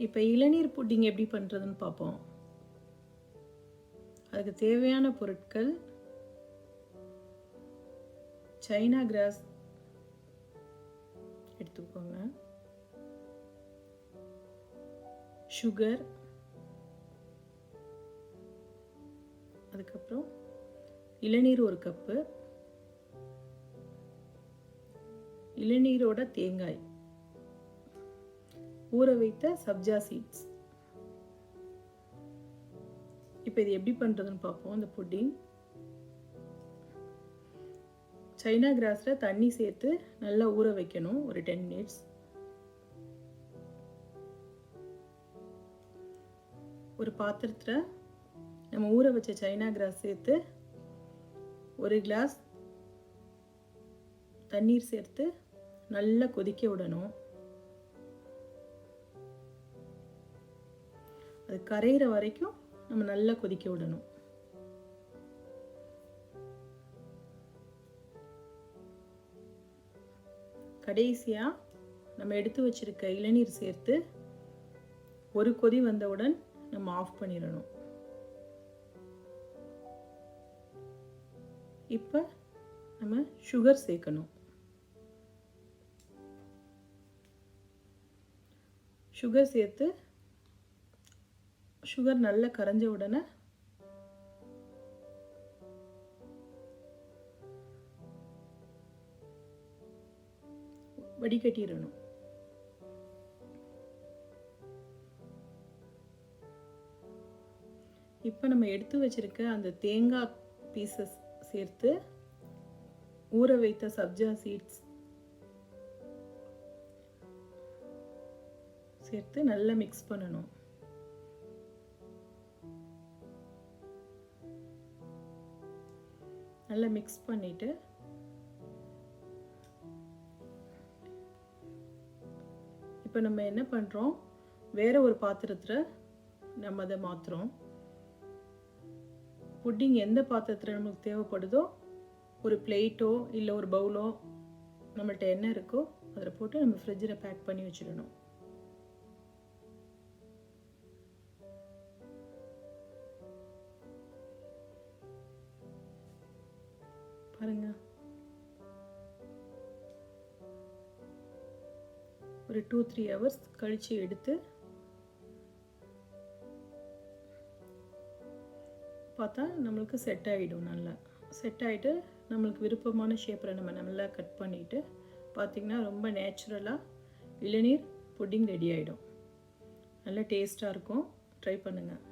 இப்போ இளநீர் புட்டிங் எப்படி பண்ணுறதுன்னு பார்ப்போம். அதுக்கு தேவையான பொருட்கள் சைனா கிராஸ் எடுத்துக்கோங்க, சுகர், அதுக்கப்புறம் இளநீர் 1 கப்பு, இளநீரோட தேங்காய், ஊற வைத்த சப்ஜா சீட்ஸ். இப்போ இது எப்படி பண்ணுறதுன்னு பார்ப்போம். இந்த புட்டிங் சைனா கிராஸில் தண்ணி சேர்த்து நல்லா ஊற வைக்கணும் ஒரு 10 மினிட்ஸ். ஒரு பாத்திரத்தில் நம்ம ஊற வச்ச சைனா கிராஸ் சேர்த்து 1 கிளாஸ் தண்ணீர் சேர்த்து நல்லா கொதிக்க விடணும். அது கரையிற வரைக்கும் நம்ம நல்லா கொதிக்க விடணும். கடைசியாக நம்ம எடுத்து வச்சிருக்க இளநீர் சேர்த்து ஒரு கொதி வந்தவுடன் நம்ம ஆஃப் பண்ணிடணும். இப்போ நம்ம சுகர் சேர்க்கணும். சுகர் சேர்த்து சுகர் நல்லா கரைஞ்ச உடனே வடிகட்டிடணும். இப்போ நம்ம எடுத்து வச்சிருக்க அந்த தேங்காய் பீசஸ் சேர்த்து ஊற வைத்த சப்ஜா சீட்ஸ் சேர்த்து நல்லா மிக்ஸ் பண்ணணும். நல்லா மிக்ஸ் பண்ணிட்டு இப்போ நம்ம என்ன பண்ணுறோம், வேற ஒரு பாத்திரத்தில் நம்ம அதை மாற்றுறோம். புட்டிங் எந்த பாத்திரத்தில் நமக்கு தேவைப்படுதோ ஒரு பிளேட்டோ இல்லை ஒரு பவுலோ நம்மள்ட்ட என்ன இருக்கோ அதில் போட்டு நம்ம ஃப்ரிட்ஜில் பேக் பண்ணி வச்சிடணும். பாருங்க, ஒரு 2-3 ஹவர்ஸ் கழித்து எடுத்து பார்த்தா நம்மளுக்கு செட் ஆகிடும். நல்லா செட் ஆகிட்டு நம்மளுக்கு விருப்பமான ஷேப்பில் நம்ம நல்லா கட் பண்ணிவிட்டு பார்த்திங்கன்னா ரொம்ப நேச்சுரலாக இளநீர் புட்டிங் ரெடி ஆகிடும். நல்லா டேஸ்ட்டாக இருக்கும். ட்ரை பண்ணுங்கள்.